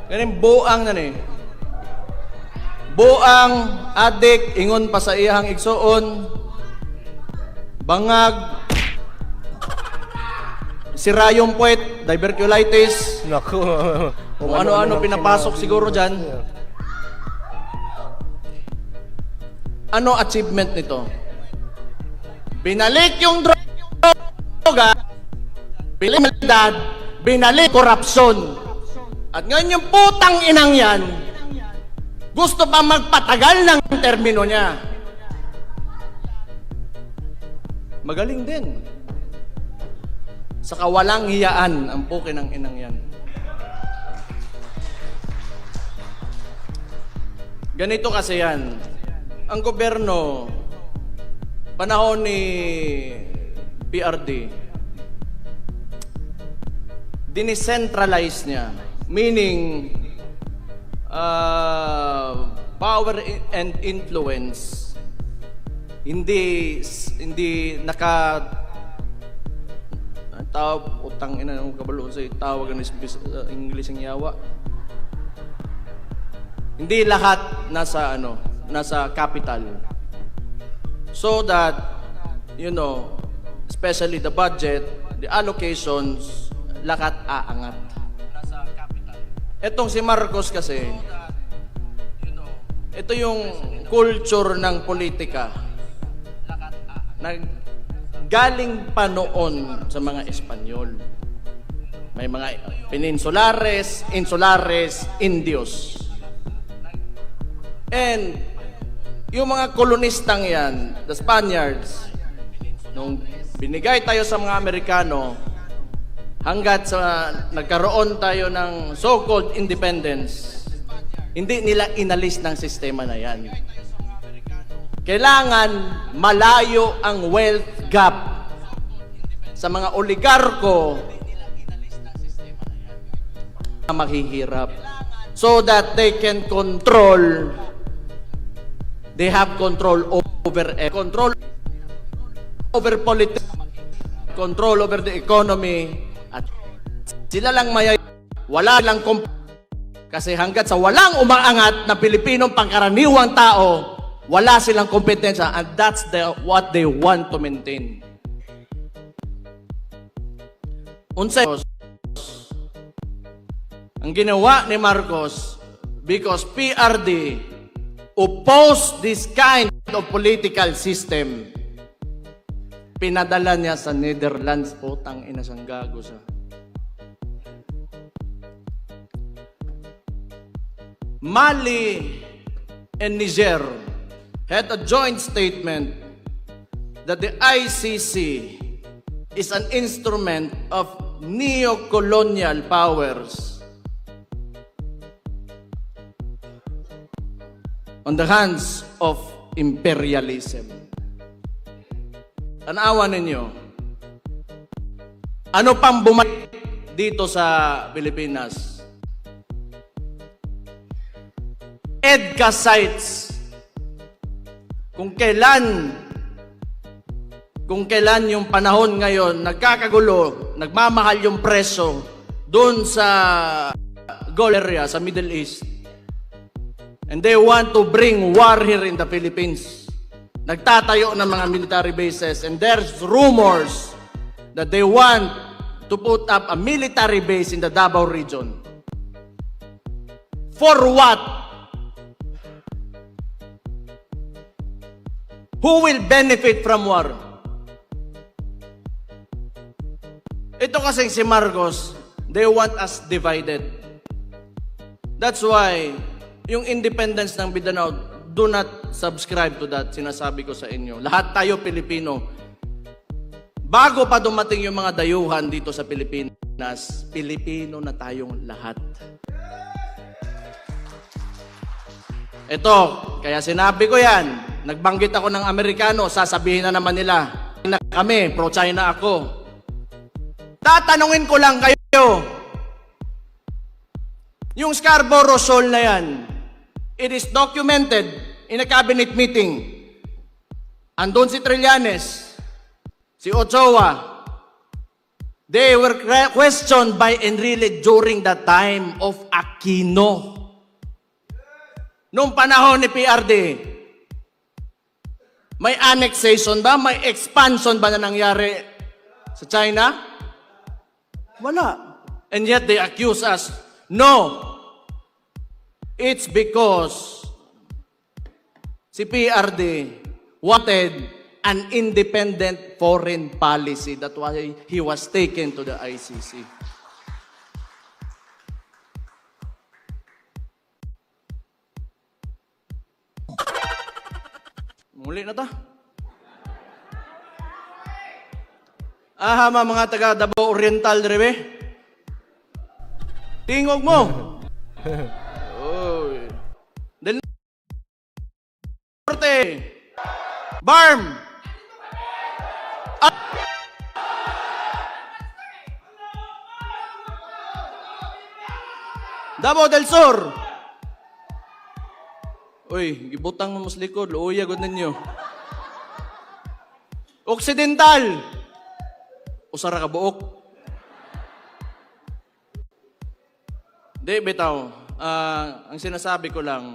Ganing buang na ni. Buang, adik, ingon pa sa iyang igsuon, bangag, sirayong puwet, diverculitis, Naku. kung ano-ano pinapasok siguro dyan. Ano achievement nito? Binalik yung droga, binalik binalik korupsyon. At ngayon yung putang inang yan, gusto pa magpatagal ng termino niya. Magaling din. Sa kawalang hiyaan ang pukin ng inang yan. Ganito kasi yan. Ang gobyerno, panahon ni PRD, dinicentralize niya. Meaning, power and influence hindi utang ina ng kabalo sa tawag ng English ang yawa. Hindi lahat nasa capital. So that especially the budget, the allocations lahat aangat nasa capital. Etong si Marcos kasi ito yung culture ng politika. Galing pa noon sa mga Espanyol. May mga peninsulares, insulares, Indios. And yung mga kolonistang yan, the Spaniards, nung binigay tayo sa mga Amerikano, hanggat sa nagkaroon tayo ng so-called independence, hindi nila inalis ng sistema na yan. Kailangan malayo ang wealth gap sa mga oligarko na maghihirap so that they can control, they have control over politics, control over the economy, at sila lang wala lang kasi hanggat sa walang umaangat na Pilipinong pangkaraniwang tao, wala silang kompetensya, and that's what they want to maintain. Unsay ang ginawa ni Marcos, because PRD opposed this kind of political system, pinadala niya sa Netherlands. Putang ina, sang gago sa Mali and Niger had a joint statement that the ICC is an instrument of neo-colonial powers on the hands of imperialism. Tanawan ninyo, ano pang bumalik dito sa Pilipinas? EDCA sites. Kung kailan yung panahon ngayon, nagkakagulo, nagmamahal yung preso doon sa Gulf area, sa Middle East. And they want to bring war here in the Philippines. Nagtatayo ng mga military bases, and there's rumors that they want to put up a military base in the Davao region. For what? Who will benefit from war? Ito kasing si Marcos, they want us divided. That's why, yung independence ng Mindanao, do not subscribe to that. Sinasabi ko sa inyo. Lahat tayo Pilipino. Bago pa dumating yung mga dayuhan dito sa Pilipinas, Pilipino na tayong lahat. Ito, kaya sinabi ko yan. Nagbanggit ako ng Amerikano, sasabihin na naman nila, kami, pro-China ako. Tatanungin ko lang kayo, yung Scarborough Shoal na yan, it is documented in a cabinet meeting. Andun si Trillanes, si Ochoa, They were questioned by Enrile during the time of Aquino. Noong panahon ni PRD, may annexation ba? May expansion ba na nangyari sa China? Wala. And yet they accuse us. No. It's because si PRD wanted an independent foreign policy. That's why he was taken to the ICC. Muli na ta. Mga taga Davao Oriental drebe. Tingog mo. Oy. Del Norte. Barm. Davao del Sur. Uy, gibutang mo mas likod. Luuya gud ninyo. Occidental. Usara ka buok. Di, bitaw. Ang sinasabi ko lang,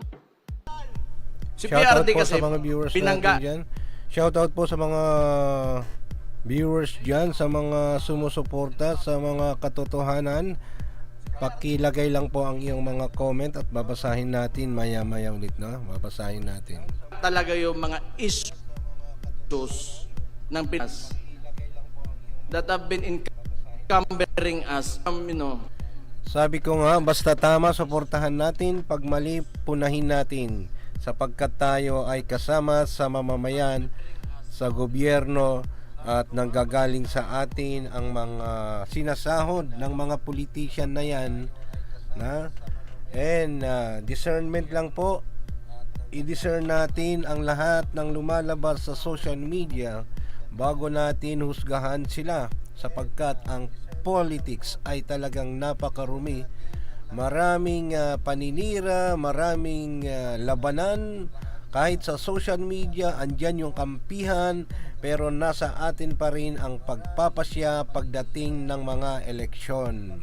si Shoutout PRD po kasi sa mga viewers pinangga. natin dyan. Shoutout po sa mga viewers dyan, sa mga sumusuporta, sa mga katotohanan. Pakilagay lang po ang iyong mga comment at babasahin natin maya-maya ulit, no? Babasahin natin. Talaga yung mga issues ng Pinas that have been encumbering us, Sabi ko nga, basta tama, suportahan natin. Pag mali, punahin natin. Sapagkat tayo ay kasama sa mamamayan, sa gobyerno, at nanggagaling sa atin ang mga sinasahod ng mga politician na yan. And discernment lang po. I-discern natin ang lahat ng lumalabas sa social media bago natin husgahan sila, sapagkat ang politics ay talagang napakarumi. Maraming paninira, maraming labanan. Kahit sa social media, andyan yung kampihan, pero nasa atin pa rin ang pagpapasya pagdating ng mga eleksyon.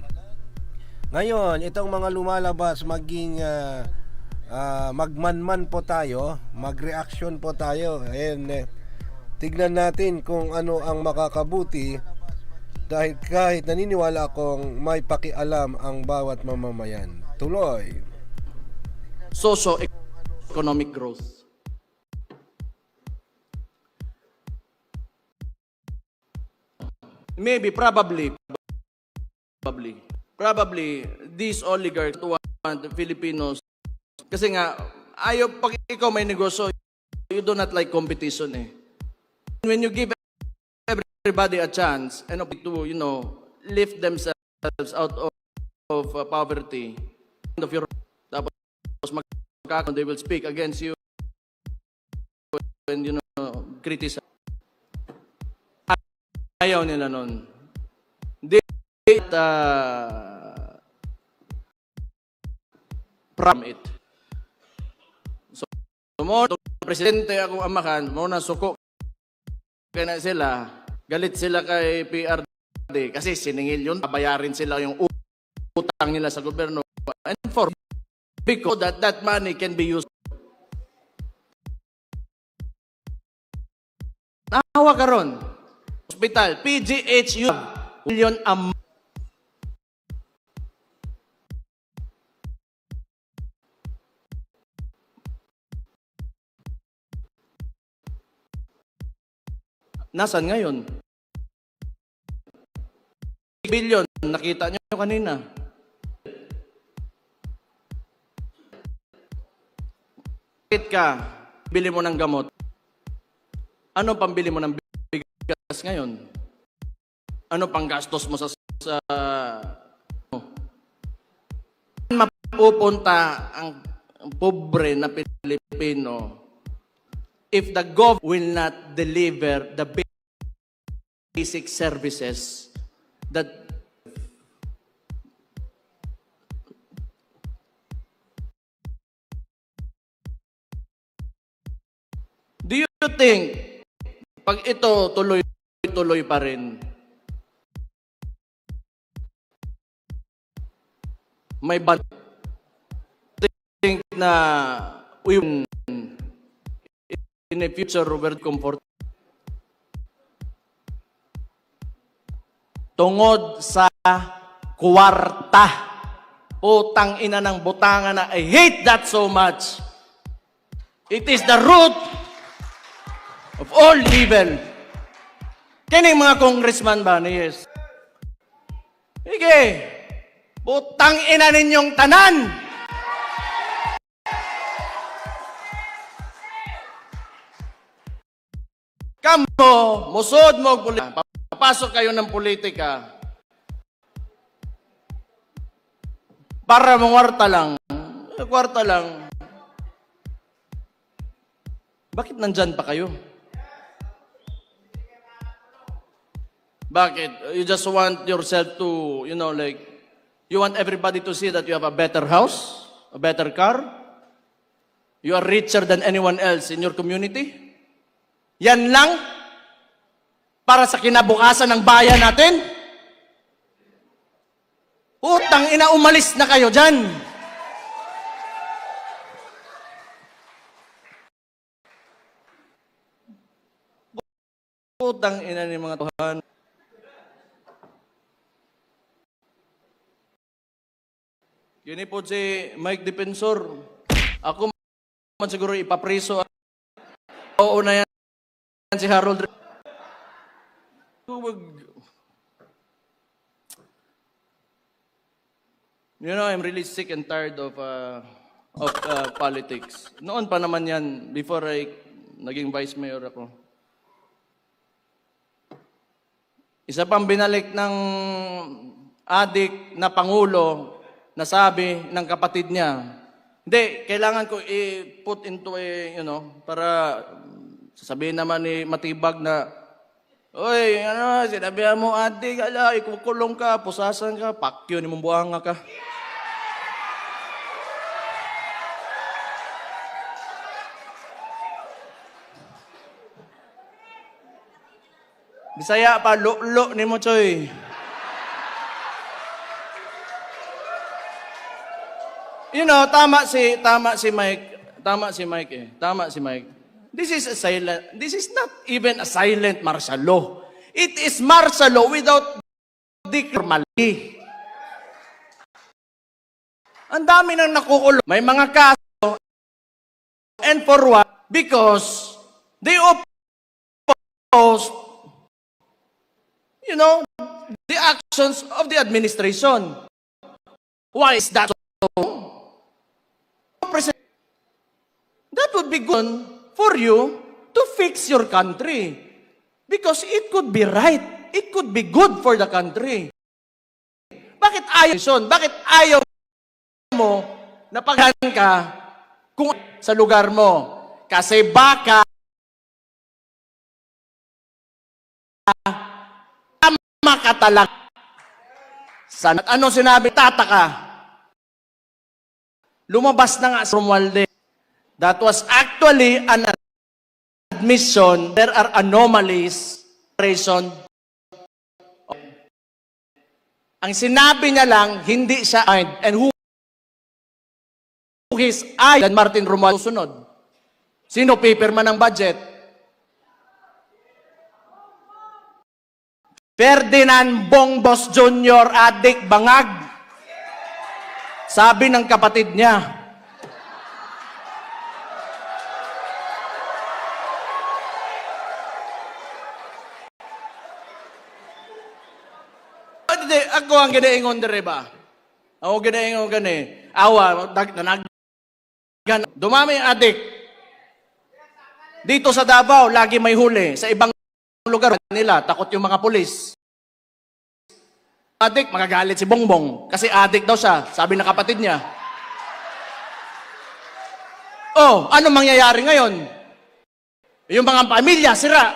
Ngayon, itong mga lumalabas, maging magmanman po tayo, magreaksyon po tayo, and tignan natin kung ano ang makakabuti, dahil kahit naniniwala akong may pakialam ang bawat mamamayan. Tuloy. Socio-economic growth. Maybe, probably, these oligarchs want the Filipinos. Kasi nga, pag ikaw may negosyo, you do not like competition eh. When you give everybody a chance and to, lift themselves out of poverty, tapos they will speak against you and, criticize. Ayaw nila nun. From it. So, presidente akong amakan, muna suko kaya na sila, galit sila kay PRD kasi siningil yun, babayarin sila yung utang nila sa gobyerno. And because that money can be used. Nahawa ka ron. Hospital, PGH, million a month. Nasaan ngayon? Billion, nakita nyo kanina. Bakit ka, bili mo ng gamot? Ano pambili mo ng bigas ngayon? Ano pang gastos mo sa mapupunta ang pobre na Pilipino if the government will not deliver the basic services that do you think pag ito tuloy-tuloy pa rin, may bad think na we in a future we're comfort tungod sa kwarta. Putang ina ng butangan na I hate that so much. It is the root of all evil. Kining mga congressman ba ni yes? Sige. Putang ina ninyong tanan. Kamo, musod mo politika. Papasok kayo ng politika. Para mangwarta lang. Kwarta lang. Bakit nandyan pa kayo? Bakit? You just want yourself to, you know, like, you want everybody to see that you have a better house, a better car, you are richer than anyone else in your community? Yan lang? Para sa kinabukasan ng bayan natin? Utang ina, umalis na kayo dyan. Utang ina ni mga tuhan. Yun po si Mike Defensor. Ako man siguro ipapriso. Oo na yan si Harold. You know, I'm really sick and tired of politics. Noon pa naman yan, before I naging vice mayor ako. Isa pang binalik ng adik na pangulo na sabi ng kapatid niya, hindi, kailangan ko i-put into a, you know, para sasabihin naman ni Matibag na, oy, ano, sinabihan mo adik, ala, ikukulong ka, pusasan ka, pakyo ni mong buhanga ka. Bisaya pa, lo ni mo, choy. You know, tama si Mike eh. Tama si Mike. This is not even a silent martial law. It is martial law without normality. Ang dami nang nakukulong. May mga kaso, and for what? Because they opposed, you know, the actions of the administration. Why is that so? That would be good for you to fix your country. Because it could be right. It could be good for the country. Bakit ayaw mo na paghan ka kung sa lugar mo? Kasi baka tama ka talaga. At ano sinabi? Tataka. Lumabas na nga sa Romualdez. That was actually an admission. There are anomalies. Ang sinabi niya lang, hindi siya and who his eye dan Martin Romualdez susunod. Sino paperman ng budget? Ferdinand Bongbos Jr. Adik Bangag. Sabi ng kapatid niya. Ako ang ginaingon dire ba? Ako ginaingon gani. Awa, dumami ang adik. Dito sa Davao, lagi may huli. Sa ibang lugar nila, takot yung mga pulis. Adik, magagalit si Bongbong. Kasi adik daw siya, sabi ng kapatid niya. Oh, ano mangyayari ngayon? Yung mga pamilya, sira.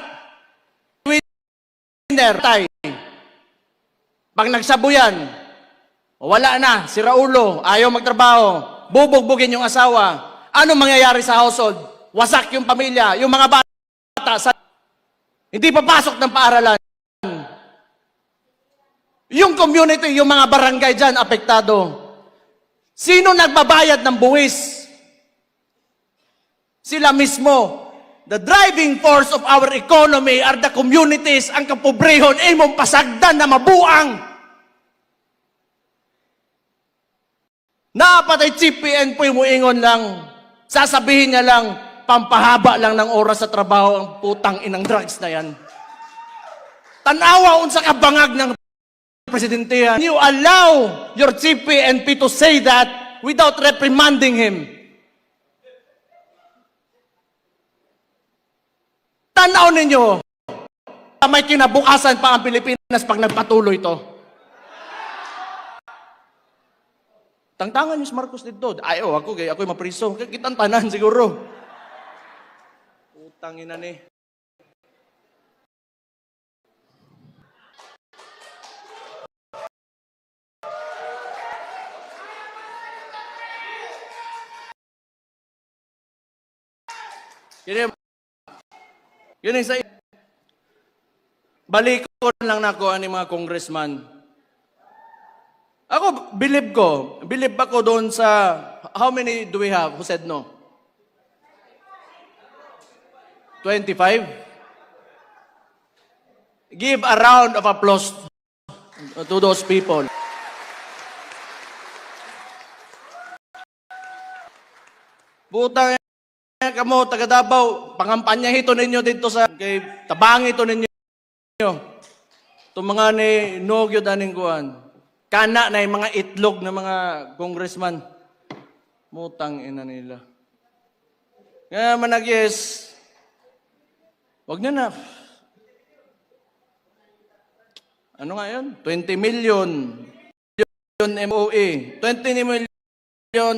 Winner, tay. Pag nagsabuyan, wala na, si Raulo, ayaw magtrabaho, bubugbugin yung asawa. Ano mangyayari sa household? Wasak yung pamilya, yung mga bata, hindi papasok ng paaralan. Yung community, yung mga barangay dyan, apektado. Sino nagbabayad ng buwis? Sila mismo. The driving force of our economy are the communities, ang kapobrehon, imong pasagdan na mabuang. Napatay CPN po yung muingon lang. Sasabihin niya lang, pampahaba lang ng oras sa trabaho ang putang inang drugs na yan. Tanawa unsa ka bangag ng presidente. You allow your CPNP to say that without reprimanding him. Tanaw ninyo, may kinabukasan pa ang Pilipinas pag nagpatuloy to. Tangtangan ni Marcos dito. Ay, ako'y mapriso. Kitang tanan siguro. Utang ina ni. Yun yung sa... Balikon lang nako ani mga congressman. Ako, believe ako doon sa, how many do we have who said no? 25? Give a round of applause to those people. Butang kamo, taga Davao, pangampanya hito ninyo dito sa, kay tabang ito ninyo. Itong mga ni Nogyo daning kuhan. Kana na yung mga itlog ng mga congressman. Mutang ina nila. Kaya manag-yes. Wag nyo na. Ano nga yun? 20 million. MOA. 20 million.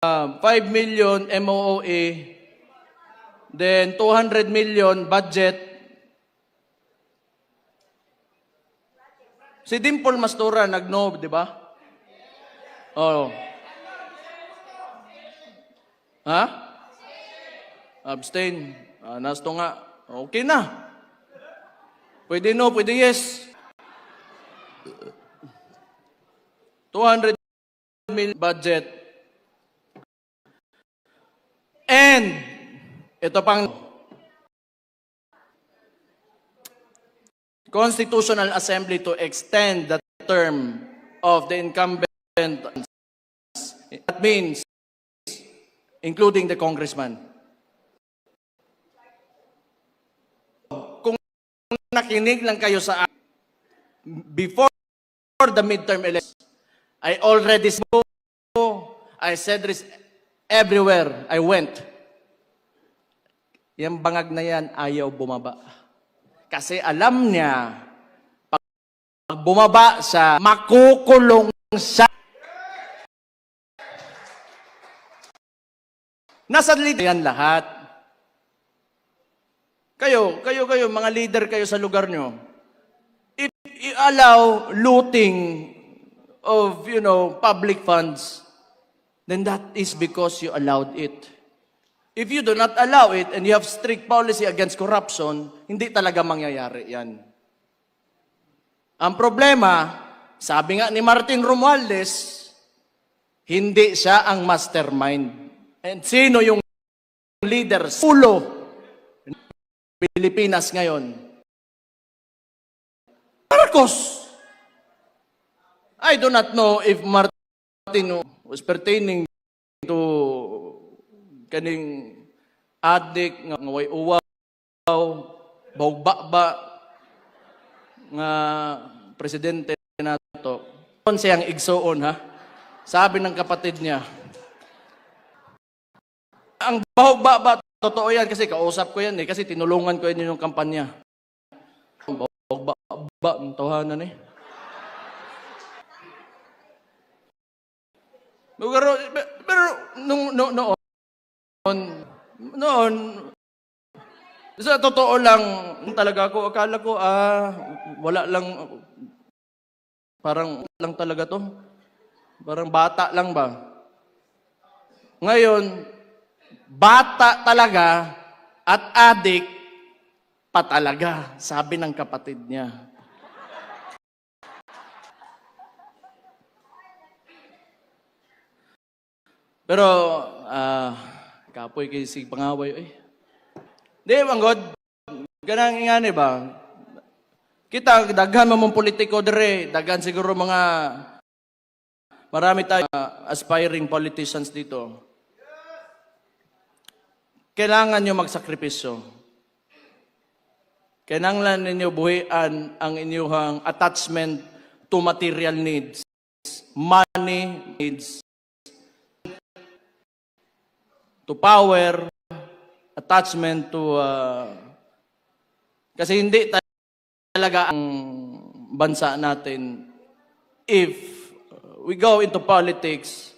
5 million MOA. Then 200 million budget. Si Dimple Mastura nag-no, di ba? Oh. Ha? Abstain. Nasto nga. Okay na. Pwede no, pwede yes. 200 million budget. And, ito pang Constitutional Assembly to extend the term of the incumbent. That means, including the congressman. Kung nakinig lang kayo sa before the midterm election, I already spoke, I said this everywhere I went. Yung bangag na yan, ayaw bumaba. Kasi alam niya, pag bumaba siya, makukulong siya. Nasa leader yan lahat. Kayo, mga leader kayo sa lugar nyo. If you allow looting of, public funds, then that is because you allowed it. If you do not allow it and you have strict policy against corruption, hindi talaga mangyayari yan. Ang problema, sabi nga ni Martin Romualdez, hindi siya ang mastermind. And sino yung leader? Ulo. Pilipinas ngayon. Marcos. I do not know if Martin was pertaining to kaning adik nga way uwaw, bawba nga presidente nato. Kon siyang igsuon ha. Sabi ng kapatid niya. Ang bawba totoo yan kasi kausap ko yan kasi tinulungan ko yan yung kampanya. Bawba ang tawanan eh. Pero noon, sa totoo lang, talaga ako, akala ko, wala lang, parang lang talaga to. Parang bata lang ba? Ngayon, bata talaga at adik pa talaga, sabi ng kapatid niya. Pero, kapoy kay si pangaway, Di, manggod, ganang nga ni ba? Kita, daghan mo mong politiko dire, daghan siguro marami tayong aspiring politicians dito. Kailangan nyo magsakripisyo. Kailangan ninyo buhian ang inyong attachment to material needs, money needs, to power, attachment to... kasi hindi talaga ang bansa natin if we go into politics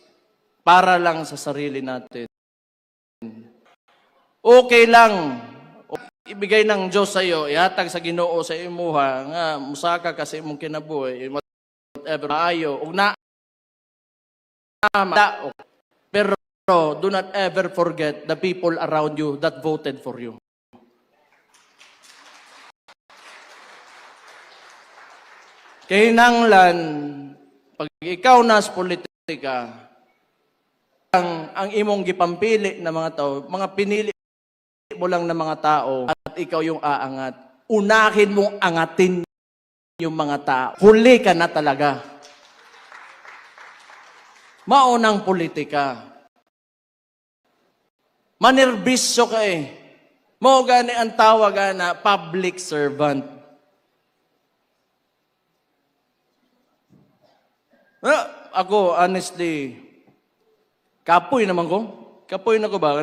para lang sa sarili natin. Okay lang. Ibigay ng Diyos sa iyo, ihatag sa Ginoo sa imuha, nga musaka kasi imong kinabuhi, whatever, maayo, ug na, pero do not ever forget the people around you that voted for you. Kinahanglan, pag ikaw nas politika, ang imong gipampili na mga tao, mga pinili mo lang na mga tao at ikaw yung aangat. Unahin mong angatin yung mga tao. Huli ka na talaga. Maunang politika. Manerbisyo ka Mo gani ang tawag na public servant. Ako, honestly, kapoy naman ko. Kapoy na ko ba?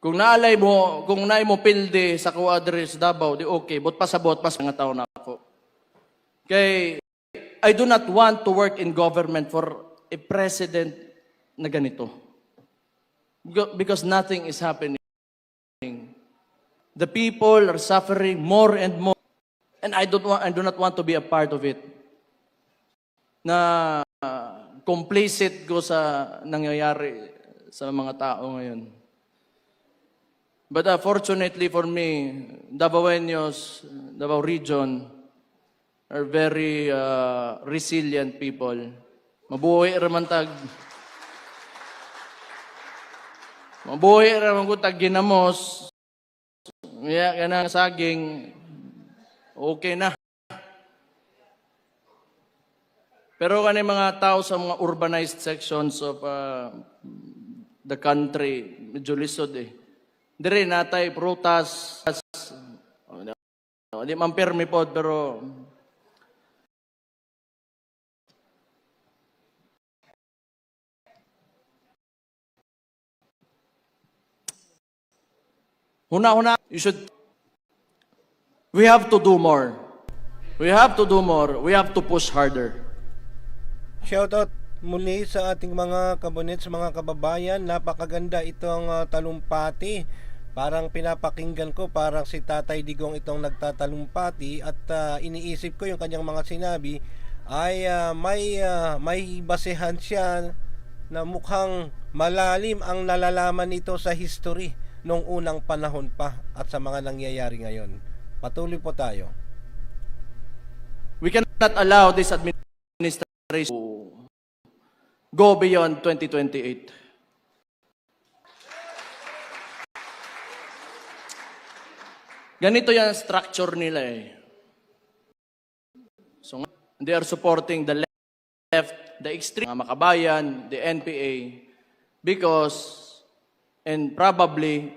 Kung naalay mo, kung naay mo pilde sa address Davao, di okay. But pasabot, nga tao na ako. Kay, I do not want to work in government for a president na ganito. Because nothing is happening. The people are suffering more and more. And I do not want to be a part of it. Na complicit ko sa nangyayari sa mga tao ngayon. But fortunately for me, Davaoenos, Davao region, are very resilient people. Mabuhay raman ko tag ginamos. Kaya kanang saging, okay na. Pero kani mga tao sa mga urbanized sections of the country, medyo lisod Dire natay prutas, di man permi pod pero huna, we have to do more. We have to do more. We have to push harder. Shoutout muli sa ating mga kabonets, mga kababayan. Napakaganda itong talumpati. Parang pinapakinggan ko, parang si Tatay Digong itong nagtatalumpati. At iniisip ko yung kanyang mga sinabi ay may basehan siya na mukhang malalim ang nalalaman nito sa history nung unang panahon pa at sa mga nangyayari ngayon. Patuloy po tayo. We cannot allow this administration to go beyond 2028. Ganito yung structure nila So, they are supporting the left, the extreme, mga makabayan, the NPA, because, and probably,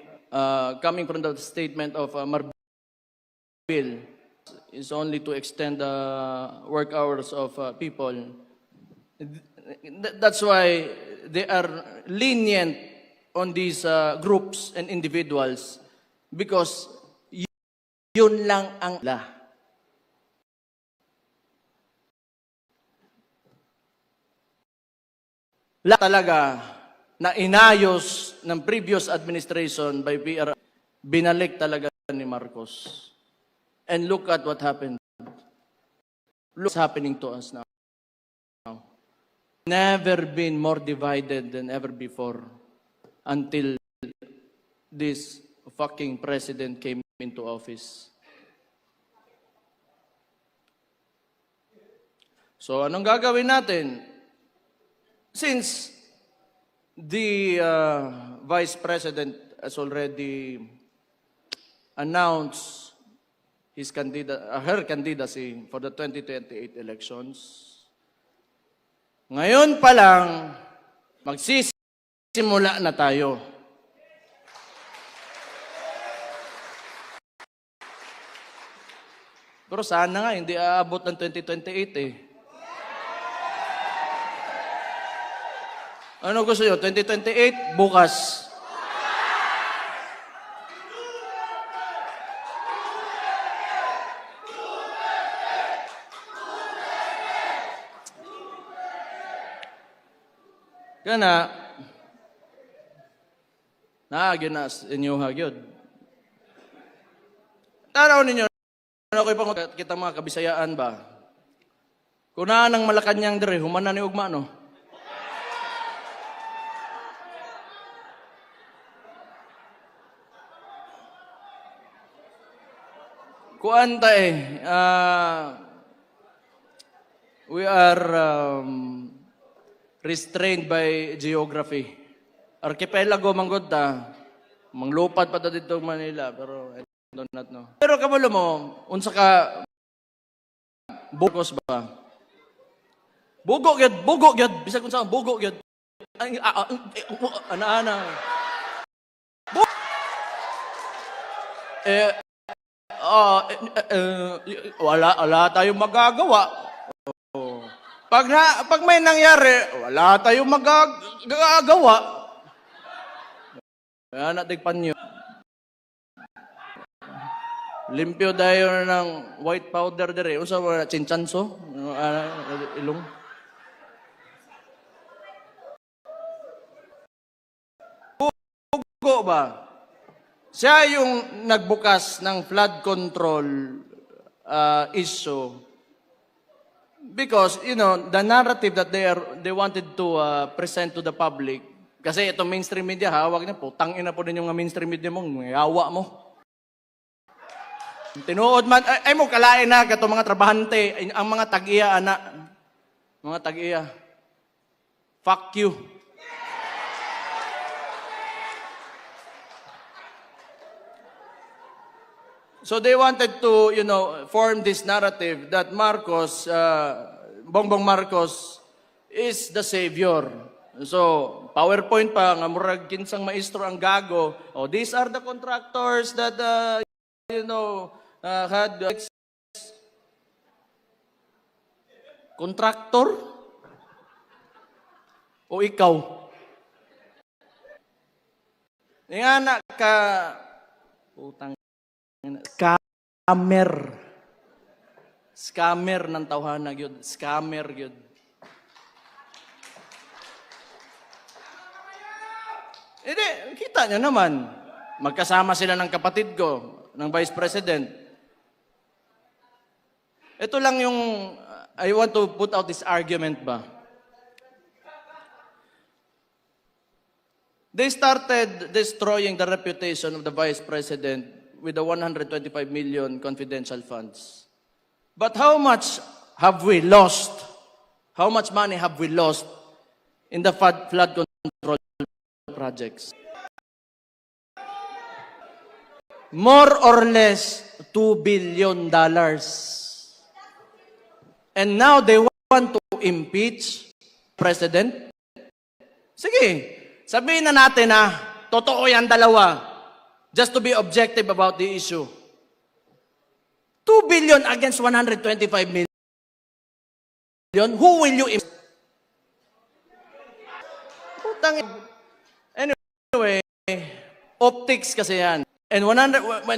coming from the statement of Marbil, is only to extend the work hours of people. That's why they are lenient on these groups and individuals because yun lang ang talaga na inayos ng previous administration by PR, binalik talaga ni Marcos. And look at what happened. Look what's happening to us now. Never been more divided than ever before until this fucking president came into office. So, anong gagawin natin? Since The Vice President has already announced her candidacy for the 2028 elections. Ngayon pa lang, magsisimula na tayo. Pero sana nga, hindi aabot ng 2028 eh. Ano gusto nyo? 2028? Bukas. Kana, naagin na inyo hagyod. Taraw ninyo, ano ko'y pang kita mga kabisayaan ba? Kunaan ng Malacanang dire, humana ni ugma, no? Kuanta we are restrained by geography. Archipelago manggod ta, manglupad pa ta dito Manila, pero I do not know. Pero kabalo mo, unsa ka bukos ba? Bugo gyud, bisag unsa bugo gyud. Ana. Wala tayong magagawa. Pag may nangyari, wala tayong magagawa. Kaya natigpan nyo. Limpyo tayo ng white powder dire. Usa ba chinchanso? Ilong. Bugo ba? Siya yung nagbukas ng flood control issue because, the narrative that they wanted to present to the public, kasi itong mainstream media, hawag na po, tangina po din yung mainstream media mo, yawa mo. Tinuod man, ay mo, kalain na, kato mga trabahante, ang mga tag-iya, anak, mga tag-iya, fuck you. So they wanted to, form this narrative that Marcos, Bongbong Marcos, is the savior. So, PowerPoint pa, nga murag kinsang maestro ang gago. Oh, these are the contractors that, had... Contractor? O ikaw? Nga na ka... Utang... Scammer ng tawhana gyud. Scammer gyud. Hindi, kita nyo naman. Magkasama sila ng kapatid ko, ng Vice President. Ito lang yung, I want to put out this argument ba. They started destroying the reputation of the Vice President with the 125 million confidential funds. But how much have we lost? How much money have we lost in the flood control projects? More or less $2 billion. And now they want to impeach President? Sige, sabihin na natin na totoo yan dalawa. Just to be objective about the issue. 2 billion against 125 million. Who will you impeach? Anyway, optics kasi yan. And when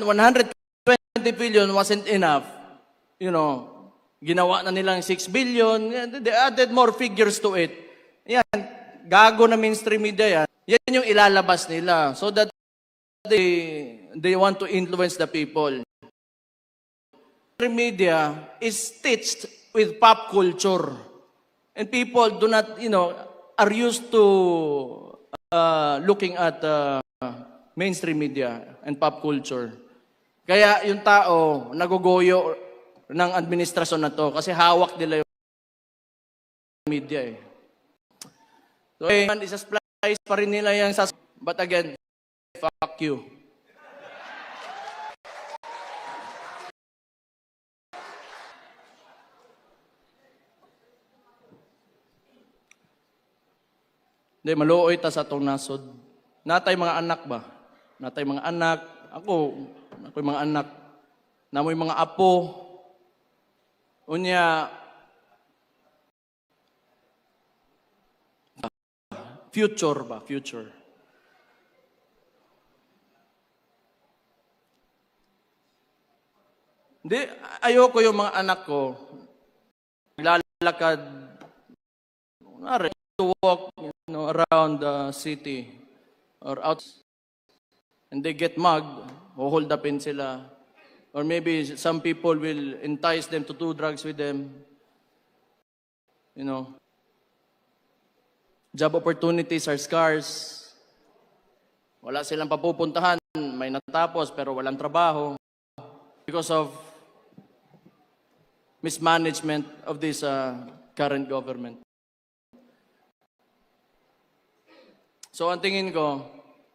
120 billion wasn't enough, ginawa na nilang 6 billion, they added more figures to it. Yan, gago na mainstream media yan. Yan yung ilalabas nila. So that they want to influence the people. Media is stitched with pop culture. And people do not, are used to looking at mainstream media and pop culture. Kaya yung tao, nagugoyo ng administrasyon na to kasi hawak nila yung media eh. So, isa i-monetize pa rin nila yung But again, fuck you. Hindi, maluoy ta sa itong nasod. Natay mga anak ba? Natay mga anak. Ako'y mga anak. Namoy mga apo. Unya, future ba? Future. Hindi, ayoko yung mga anak ko naglalakad to walk around the city or out and they get mugged, hold upin sila. Or maybe some people will entice them to do drugs with them. You know, job opportunities are scarce. Wala silang papupuntahan, may natapos pero walang trabaho because of mismanagement of this current government. So ang tingin ko,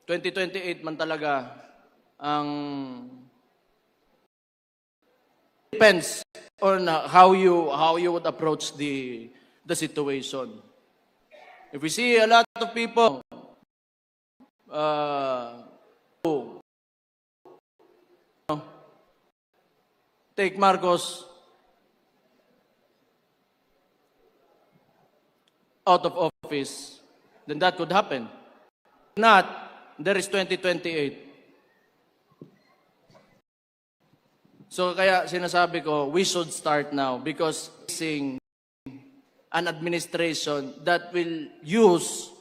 2028 man talaga ang depends on how you would approach the situation. If we see a lot of people take Marcos out of office, then that could happen. If not, there is 2028. So kaya sinasabi ko, we should start now because seeing an administration that will use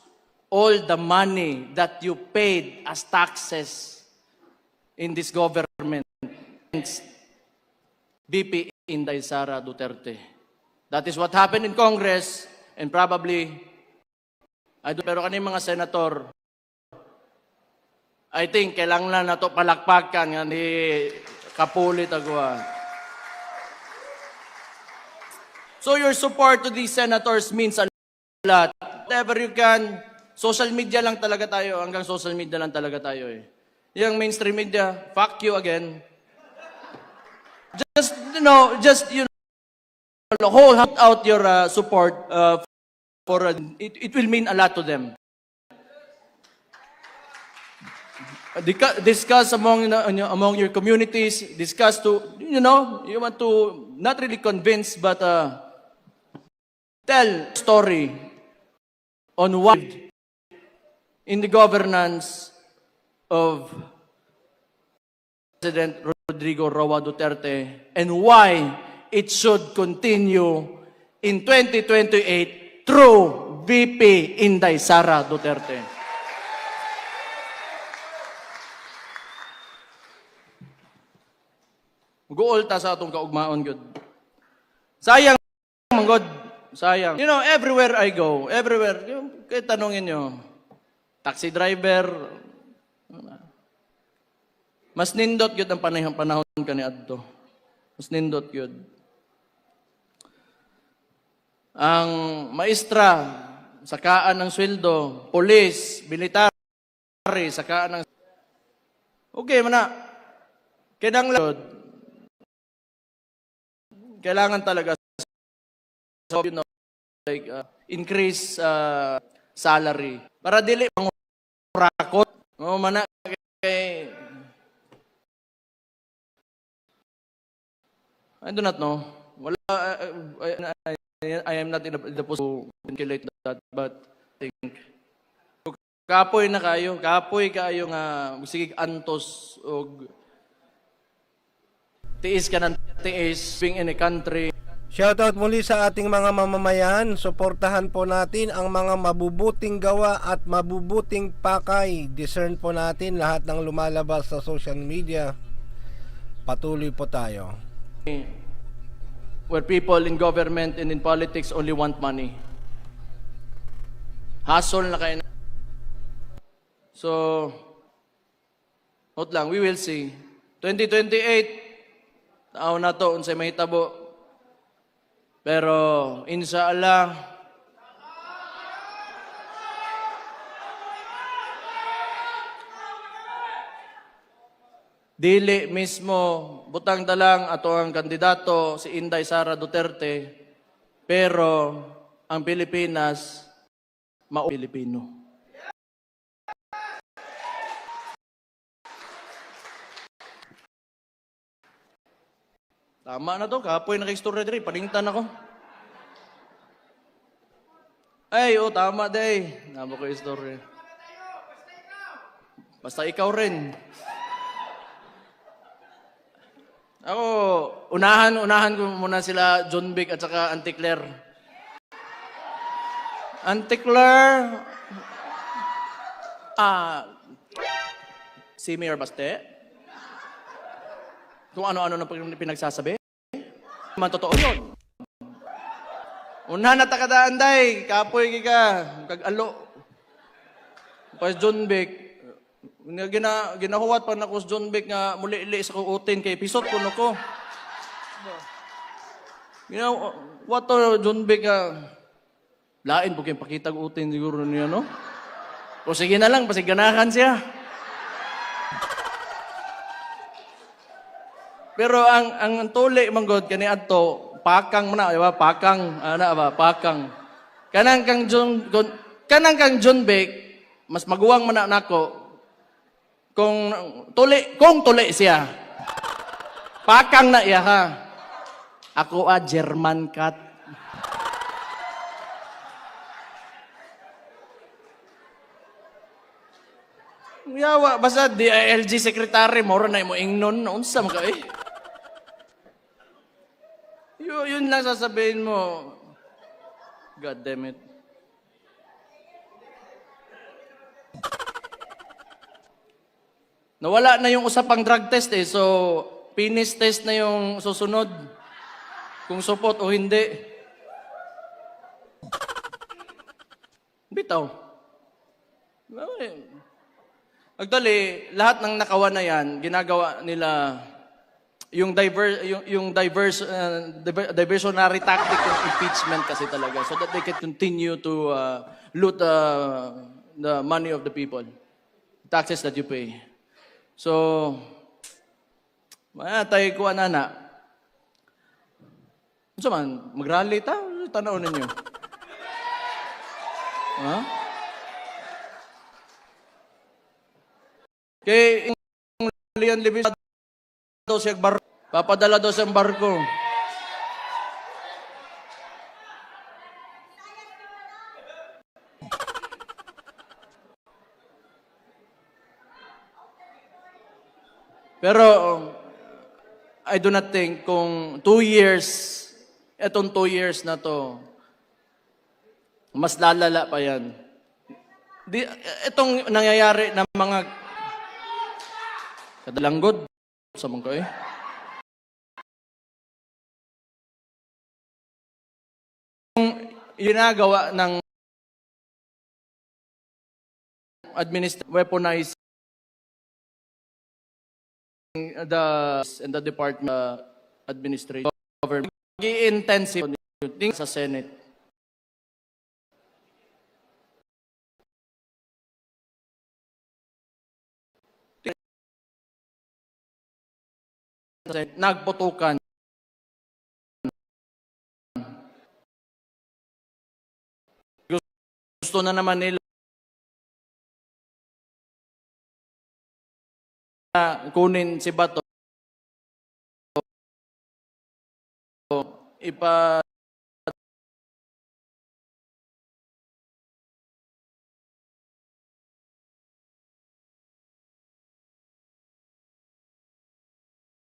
all the money that you paid as taxes in this government, VP Inday Sara Duterte. That is what happened in Congress and probably, pero kaning mga senator, I think kailangan na to palakpakan nga ni Kapulit agwa. So your support to these senators means a lot. Whatever you can, social media lang talaga tayo, hanggang social media lang talaga tayo eh. Yung mainstream media, fuck you again. Just hold out your support for it will mean a lot to them. Discuss among your communities, discuss to, you want to not really convince but tell story on what in the governance of President Rodrigo Roa Duterte and why it should continue in 2028 through VP Inday Sara Duterte. Guol ta sa atong kaugmaon, good. Sayang, manggod. Sayang. Everywhere I go, kaya tanongin nyo, taxi driver, mas nindot yun ang panahon ka ni Adto. Mas nindot yun. Ang maestra, sakaan ng sweldo, polis, military, sakaan ng... Okay, mana. Kailangan talaga increase salary para dili mangurakot mana kay I do not know wala I am not in the position to calculate that but I think kapoy kayo nga sige antos og tiis ka ng tiis being in a country. Shoutout muli sa ating mga mamamayan. Suportahan po natin ang mga mabubuting gawa at mabubuting pakay. Discern po natin lahat ng lumalabas sa social media. Patuloy po tayo. Where people in government and in politics only want money. Hustle na kayo. So, note lang, we will see. 2028, tao na to, unsay mahitabo. Pero, inshallah, dili mismo butang dalang ato ang kandidato si Inday Sara Duterte, pero ang Pilipinas mao Pilipino. Tama na to, kapoy naka-istorya diri, paningtan ako. Ay, tama day. Namo ko istorya. Basta ikaw rin. Ako, unahan ko muna sila John Vic at saka Auntie Claire. Auntie Claire, si Mayor Baste, kung ano-ano na pinagsasabi, man totoo yun. Una na takadaan day, kapoy ka, kag-alo. Pas John Vic, ginahuwat pa na ko sa John Vic nga muli-ili sa kuutin kay pisot ko ko. What to John Vic lain po kayong pakitag utin siguro niya, no? O sige na lang, pasiganahan siya. Pero ang tuli manggod kani adto pakang man di ba? Pakang pakang. Kanang kang John Vic mas maguwang man nako kung tuli siya. Pakang na iya ha. Ako German cat. Yawa basta DILG secretary moro na mo ingnon unsa man ka eh. Yun lang sasabihin mo. God damn it. Nawala na yung usapang drug test eh. So, penis test na yung susunod. Kung support o hindi. Bitaw. Actually, lahat ng nakawa na yan, ginagawa nila yung diversionary tactic ng impeachment kasi talaga so that they can continue to loot the money of the people, taxes that you pay. So, tayo ko anana. Ano man, mag-rally ta? Tanaw ninyo. Ha? Kay Leon Levis daw siya papadala daw sa barko. Pero I do not think kung 2 years, etong 2 years na to, mas lalala pa yan. Itong nangyayari ng mga kadalanggod, sa mga eh. Yung ginagawa ng weaponizing the department administration government intensive sa Senate. Nagputukan gusto na naman nila kunin si Bato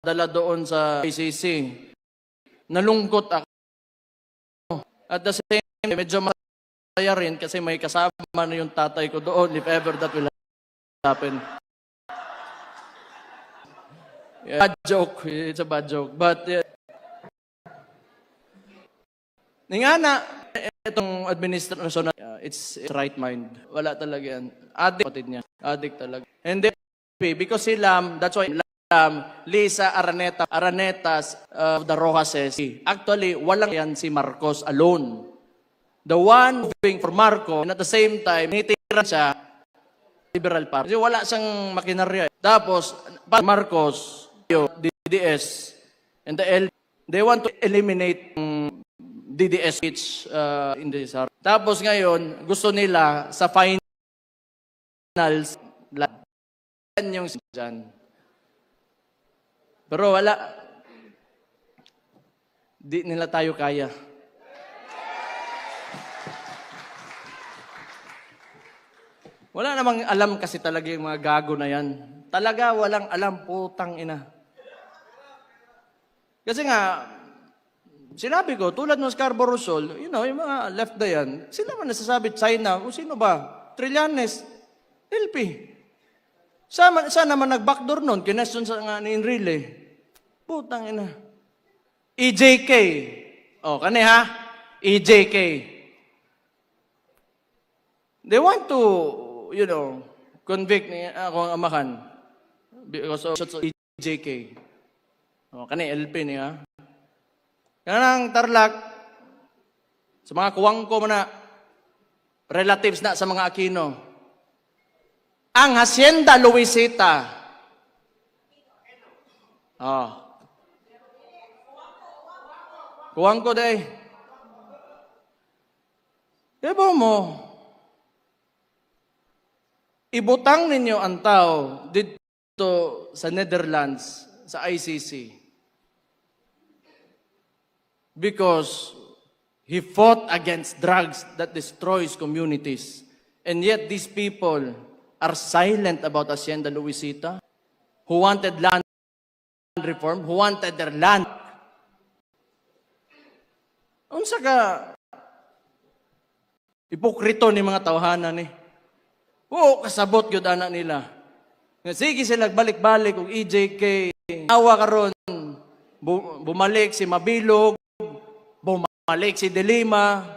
dala doon sa ICC. Nalungkot ako. At the same time, medyo masaya rin kasi may kasama na yung tatay ko doon if ever that will happen. Yeah, bad joke. It's a bad joke. But, ningana, itong administration, it's right mind. Wala talaga yan. Addict patid niya. Addict talaga. And then, because si Lam, that's why Lisa Aranetas of the Rojases. Actually, walang yan si Marcos alone. The one moving for Marcos, and at the same time, nitira siya liberal party. Kasi wala siyang makinarya. Tapos, Marcos, DDS, and the L, they want to eliminate DDS in this. Tapos ngayon, gusto nila sa finals, yan yung dyan. Pero wala, di nila tayo kaya. Wala namang alam kasi talaga yung mga gago na yan. Talaga walang alam, putang ina. Kasi nga, sinabi ko, tulad ng Scarborough Shoal, you know, yung mga left na yan, sila man nasasabi, China, o sino ba? Trillanes, LP. Saan naman nag-backdoor nun? Kinesyon sa nga ni Enrile. Putang ina. EJK. O, kani ha? EJK. They want to, you know, convict ni akong amahan because of EJK. O, kani LP niya. Kanang Tarlac, sa mga kuwang ko na, relatives na sa mga Aquino. Ang Hacienda Luisita. Oh. Kuwang ko day. Diba mo, ibutang ninyo ang tao dito sa Netherlands, sa ICC. Because he fought against drugs that destroys communities. And yet these people are silent about Hacienda Luisita, who wanted land reform, who wanted their land. Unsa ka ipokrito ni mga tawhanan ni. Oo, kasabot gyud ana nila. Sige sila balik-balik og EJK. Awa karon bumalik si Mabilog, bumalik si De Lima,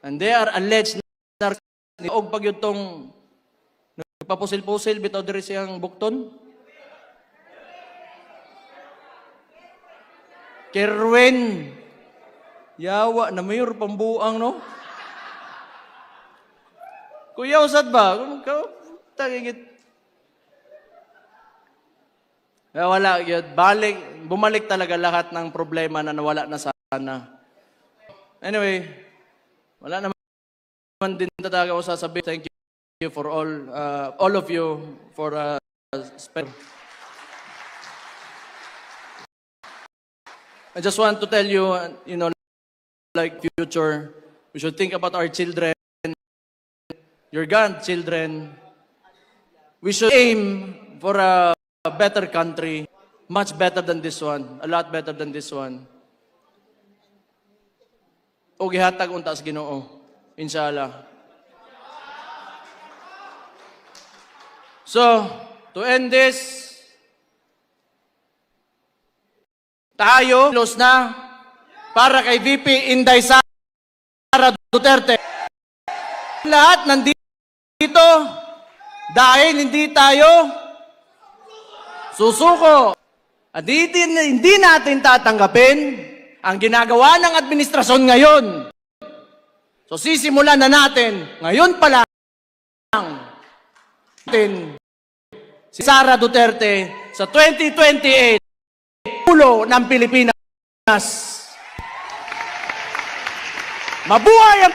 and they are alleged na og pagyud tong nagpapusil-pusil bitaw diri siyang bukton. Kerwin, yawa na mayor pambuang, no? Kuya, usad ba? Tagigit. Wala, yun. Bumalik talaga lahat ng problema na nawala na sana. Anyway, wala naman din talaga ako sasabihin. Thank you for all of you for I just want to tell you, you know, like future, we should think about our children, your grandchildren. We should aim for a better country, much better than this one, a lot better than this one. O gihatag unta sa Ginoo, inshallah. So, to end this, tayo, close na, para kay VP Inday Sara Duterte. Lahat nandito, dahil hindi tayo susuko. At hindi natin tatanggapin ang ginagawa ng administrasyon ngayon. So sisimulan na natin, ngayon pa lang, si Sara Duterte sa 2028, ulo ng Pilipinas. Mabuhay ang